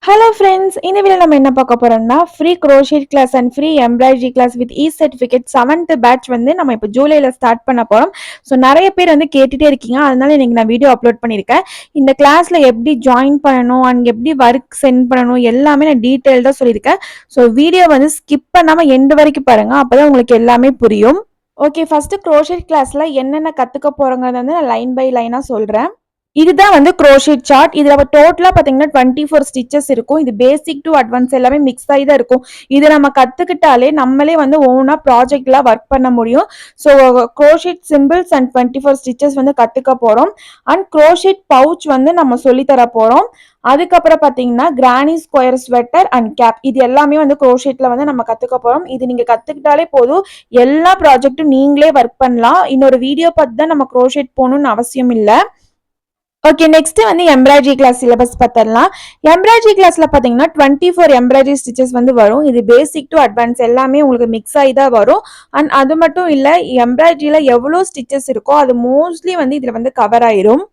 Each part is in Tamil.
Hello friends, இந்த வீடியோல நம்ம என்ன பார்க்க போறோம்னா free crochet class and free embroidery class with e-certificate 7th batch வந்து நம்ம இப்போ ஜூலைல ஸ்டார்ட் பண்ண போறோம். ஸோ நிறைய பேர் வந்து கேட்டுட்டே இருக்கீங்க, அதனால இன்னைக்கு நான் வீடியோ அப்லோட் பண்ணியிருக்கேன். இந்த கிளாஸ்ல எப்படி ஜாயின் பண்ணணும் அண்ட் எப்படி ஒர்க் சென்ட் பண்ணணும் எல்லாமே நான் டீட்டெயில்டாக சொல்லியிருக்கேன். ஸோ வீடியோ வந்து ஸ்கிப் பண்ணாம எண்டு வரைக்கும் பாருங்க, அப்பதான் உங்களுக்கு எல்லாமே புரியும். ஓகே, ஃபர்ஸ்ட் crochet கிளாஸ்ல என்னென்ன கத்துக்க போறோங்கிறத வந்து நான் லைன் பை லைனா சொல்றேன். இதுதான் வந்து crochet சார்ட். இதுல டோட்டலா பாத்தீங்கன்னா 24 ஸ்டிச்சஸ் இருக்கும். இது பேசிக் டு அட்வான்ஸ் எல்லாமே மிக்ஸ் ஆகி தான் இருக்கும். இதை நம்ம கத்துக்கிட்டாலே நம்மளே வந்து ஓனா ப்ராஜெக்ட்லாம் ஒர்க் பண்ண முடியும். So crochet symbols and 24 stitches வந்து கத்துக்க போறோம். அண்ட் crochet பவுச் வந்து நம்ம சொல்லி தர போறோம். அதுக்கப்புறம் பாத்தீங்கன்னா granny square sweater and cap, இது எல்லாமே வந்து crochetல வந்து நம்ம கத்துக்க போறோம். இது நீங்க கத்துக்கிட்டாலே போதும், எல்லா ப்ராஜெக்டும் நீங்களே ஒர்க் பண்ணலாம். இன்னொரு வீடியோ பார்த்து தான் நம்ம crochet போகணும்னு அவசியம் இல்லை. ஓகே, நெக்ஸ்ட் வந்து எம்ப்ராய்டரி கிளாஸ் சிலபஸ் பார்த்தரலாம். எம்ப்ராய்டரி கிளாஸ்ல பார்த்தீங்கன்னா 24 எம்ப்ராய்டரி ஸ்டிச்சஸ் வந்து வரும். இது பேசிக் டு அட்வான்ஸ் எல்லாமே உங்களுக்கு மிக்ஸ் ஆகி தான் வரும். அண்ட் அது மட்டும் இல்லை, எம்ப்ராய்டரியில் எவ்வளோ ஸ்டிச்சஸ் இருக்கோ அது மோஸ்ட்லி வந்து இதில் வந்து கவர் ஆயிரும்.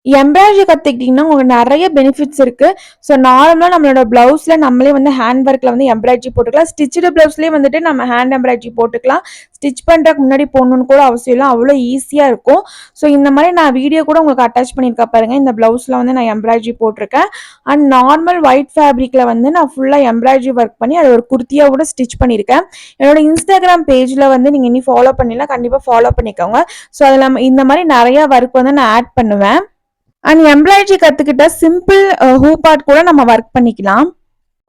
எம்ப்ராய்டரி கற்றுக்கிட்டிங்கன்னா உங்களுக்கு நிறைய பெனிஃபிட்ஸ் இருக்குது. ஸோ நார்மலாக நம்மளோட ப்ளவுஸில் நம்மளே வந்து ஹேண்ட் ஒர்க்கில் வந்து எம்ப்ராய்டரி போட்டுக்கலாம். ஸ்டிச்சு ப்ளவுஸ்லேயே வந்துட்டு நம்ம ஹேண்ட் எம்ப்ராய்டரி போட்டுக்கலாம். ஸ்டிச் பண்ணுறதுக்கு முன்னாடி போடணுன்னு கூட அவசியம் இல்லை, அவ்வளோ ஈஸியாக இருக்கும். ஸோ இந்த மாதிரி நான் வீடியோ கூட உங்களுக்கு அட்டாச் பண்ணியிருக்கேன் பாருங்கள். இந்த ப்ளவுஸில் வந்து நான் எம்ப்ராய்டரி போட்டிருக்கேன். அண்ட் நார்மல் ஒயிட் ஃபேப்ரிக்கில் வந்து நான் ஃபுல்லாக எம்ப்ராய்டரி ஒர்க் பண்ணி அதை ஒரு குர்த்தியாக கூட ஸ்டிச் பண்ணியிருக்கேன். என்னோட இன்ஸ்டாகிராம் பேஜில் வந்து நீங்கள் இனி ஃபாலோ பண்ணிடலாம், கண்டிப்பாக ஃபாலோ பண்ணிக்கோங்க. ஸோ அதில் நம்ம இந்த மாதிரி நிறையா ஒர்க் வந்து நான் ஆட் பண்ணுவேன். அண்ட் எம்ப்ராய்டரி கற்றுக்கிட்ட சிம்பிள் ஹூபாட் கூட நம்ம ஒர்க் பண்ணிக்கலாம்.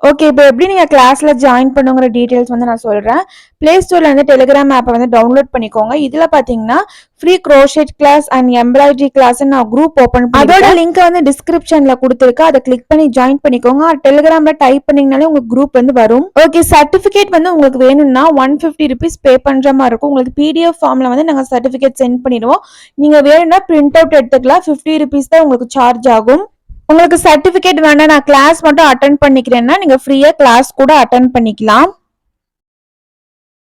ஓகே, இப்போ எப்படி நீங்கள் கிளாஸில் ஜாயின் பண்ணுங்கிற டீட்டெயில்ஸ் வந்து நான் சொல்கிறேன். ப்ளே ஸ்டோரில் வந்து டெலிகிராம் ஆப்பை வந்து டவுன்லோட் பண்ணிக்கோங்க. இதில் பார்த்தீங்கன்னா free crochet class and embroidery class நான் குரூப் ஓப்பன் பண்ணி அதோட லிங்க் வந்து டிஸ்கிரிப்ஷனில் கொடுத்துருக்கு, அதை கிளிக் பண்ணி ஜாயின் பண்ணிக்கோங்க. டெலிகிராமில் டைப் பண்ணிங்கனாலே உங்களுக்கு குரூப் வந்து வரும். ஓகே, சர்டிஃபிகேட் வந்து உங்களுக்கு வேணும்னா 150 ருபீஸ் பே பண்ணுற மாதிரி இருக்கும். உங்களுக்கு PDF ஃபார்மில் வந்து நாங்கள் சர்டிஃபிகேட் சென்ட் பண்ணிடுவோம். நீங்கள் வேணும்னா பிரிண்ட் அவுட் எடுத்துக்கலாம். 50 ருபீஸ் தான் உங்களுக்கு சார்ஜ் ஆகும். உங்களுக்கு சர்டிபிகேட் வேண்டாம், நான் கிளாஸ் மட்டும் அட்டென்ட் பண்ணிக்கிறேன்னா நீங்க ஃப்ரீயா கிளாஸ் கூட அட்டென்ட் பண்ணிக்கலாம்.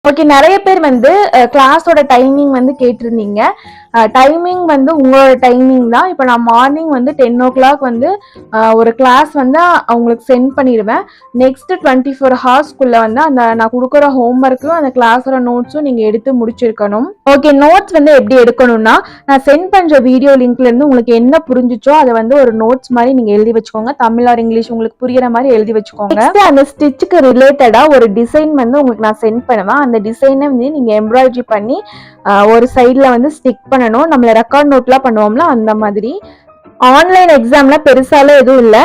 ஓகே, நிறைய பேர் வந்து கிளாஸோட டைமிங் வந்து கேட்டிருந்தீங்க. டைமிங் வந்து உங்களோட டைமிங் தான். இப்போ நான் மார்னிங் வந்து 10 o'clock வந்து ஒரு கிளாஸ் வந்து அவங்களுக்கு சென்ட் பண்ணிடுவேன். நெக்ஸ்ட் 24 ஹவர்ஸ்க்குள்ள வந்து அந்த நான் கொடுக்குற ஹோம்ஒர்க்கும் அந்த கிளாஸோட நோட்ஸும் நீங்கள் எடுத்து முடிச்சிருக்கணும். ஓகே, நோட்ஸ் வந்து எப்படி எடுக்கணும்னா, நான் சென்ட் பண்ணுற வீடியோ லிங்க்ல இருந்து உங்களுக்கு என்ன புரிஞ்சிச்சோ அதை வந்து ஒரு நோட்ஸ் மாதிரி நீங்கள் எழுதி வச்சுக்கோங்க. தமிழ் ஆர் இங்கிலீஷ் உங்களுக்கு புரியுற மாதிரி எழுதி வச்சுக்கோங்க. அந்த ஸ்டிச்சுக்கு ரிலேட்டடாக ஒரு டிசைன் வந்து உங்களுக்கு நான் சென்ட் பண்ணுவேன். அந்த டிசைனை வந்து நீங்கள் எம்ப்ராய்டரி பண்ணி ஒரு சைடில் வந்து ஸ்டிக் பண்ணணும். நம்மள ரெக்கார்ட் நோட்லாம் பண்ணுவோம்ல அந்த மாதிரி. ஆன்லைன் எக்ஸாம்ல பெருசால எதுவும் இல்லை,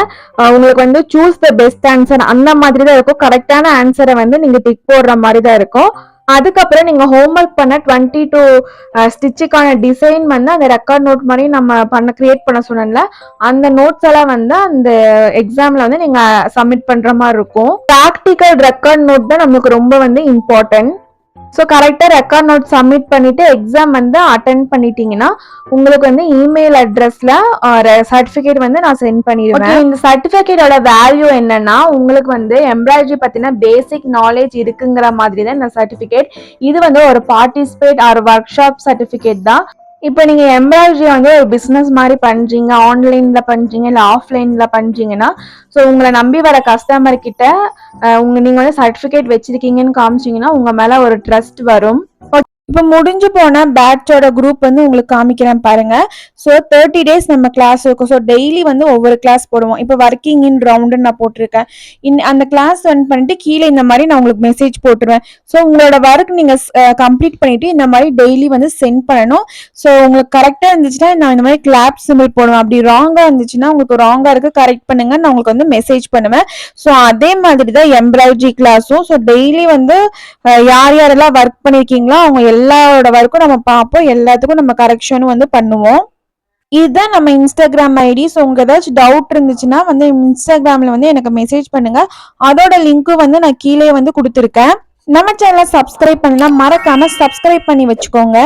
உங்களுக்கு வந்து சூஸ் த பெஸ்ட் ஆன்சர் அந்த மாதிரி தான் இருக்கும். கரெக்டான ஆன்சரை வந்து நீங்க டிக் போடுற மாதிரி தான் இருக்கும். அதுக்கப்புறம் நீங்க ஹோம்ஒர்க் பண்ண 22 ஸ்டிச்சுக்கான டிசைன் வந்து அந்த ரெக்கார்ட் நோட் மாதிரி நம்ம கிரியேட் பண்ண சொன்னோம்ல, அந்த நோட்ஸ் எல்லாம் வந்து அந்த எக்ஸாம்ல வந்து நீங்க சப்மிட் பண்ற மாதிரி இருக்கும். ப்ராக்டிக்கல் ரெக்கார்ட் நோட் தான் நமக்கு ரொம்ப வந்து இம்பார்ட்டன்ட். ஸோ கரெக்டாக ரெக்கார்ட் நோட் சப்மிட் பண்ணிட்டு எக்ஸாம் வந்து அட்டென்ட் பண்ணிட்டீங்கன்னா உங்களுக்கு வந்து இமெயில் அட்ரஸ்ல சர்டிஃபிகேட் வந்து நான் சென்ட் பண்ணிடுவேன். இந்த சர்டிஃபிகேட்டோட வேல்யூ என்னன்னா, உங்களுக்கு வந்து எம்ப்ராய்டரி பத்தின பேசிக் நாலேஜ் இருக்குங்கிற மாதிரி தான் இந்த சர்டிஃபிகேட். இது வந்து ஒரு participate or workshop certificate தான். இப்போ நீங்க எம்ப்ராய்டரி வந்து ஒரு பிசினஸ் மாதிரி பண்றீங்க, ஆன்லைன்ல பண்றீங்க இல்லை ஆஃப்லைன்ல பண்றீங்கன்னா, ஸோ உங்களை நம்பி வர கஸ்டமர் கிட்ட நீங்க வந்து சர்டிஃபிகேட் வச்சிருக்கீங்கன்னு காமிச்சீங்கன்னா உங்க மேல ஒரு ட்ரஸ்ட் வரும். இப்போ முடிஞ்சு போன பேட்சோட குரூப் வந்து உங்களுக்கு காமிக்கிறேன் பாருங்க. ஸோ 30 days நம்ம கிளாஸ் இருக்கும். ஸோ டெய்லி வந்து ஒவ்வொரு கிளாஸ் போடுவோம். இப்போ ஒர்க்கிங் இன் ரவுண்டுன்னு நான் போட்டிருக்கேன். அந்த கிளாஸ் ரன் பண்ணிட்டு கீழே இந்த மாதிரி நான் உங்களுக்கு மெசேஜ் போட்டுருவேன். ஸோ உங்களோட ஒர்க் நீங்கள் கம்ப்ளீட் பண்ணிட்டு இந்த மாதிரி டெய்லி வந்து சென்ட் பண்ணணும். ஸோ உங்களுக்கு கரெக்டாக இருந்துச்சுன்னா நான் இந்த மாதிரி கிளாப் சிம்பிள் போடுவேன். அப்படி ராங்காக இருந்துச்சுன்னா உங்களுக்கு ராங்காக இருக்கு கரெக்ட் பண்ணுங்க, நான் உங்களுக்கு வந்து மெசேஜ் பண்ணுவேன். ஸோ அதே மாதிரி தான் எம்ப்ராய்டரி கிளாஸும். ஸோ டெய்லி வந்து யார் யாரெல்லாம் ஒர்க் பண்ணியிருக்கீங்களோ அவங்க எல்லாரோட ஒர்க்கும் நம்ம பார்ப்போம், எல்லாத்துக்கும் நம்ம கரெக்ஷனும் வந்து பண்ணுவோம். இதுதான் நம்ம இன்ஸ்டாகிராம் ஐடி. ஸோ உங்களுக்கு ஏதாச்சும் டவுட் இருந்துச்சுன்னா வந்து இன்ஸ்டாகிராமில் வந்து எனக்கு மெசேஜ் பண்ணுங்க. அதோட லிங்க்கும் வந்து நான் கீழே வந்து கொடுத்துருக்கேன். நம்ம சேனலை சப்ஸ்கிரைப் பண்ணலாம், மறக்காம சப்ஸ்கிரைப் பண்ணி வச்சுக்கோங்க.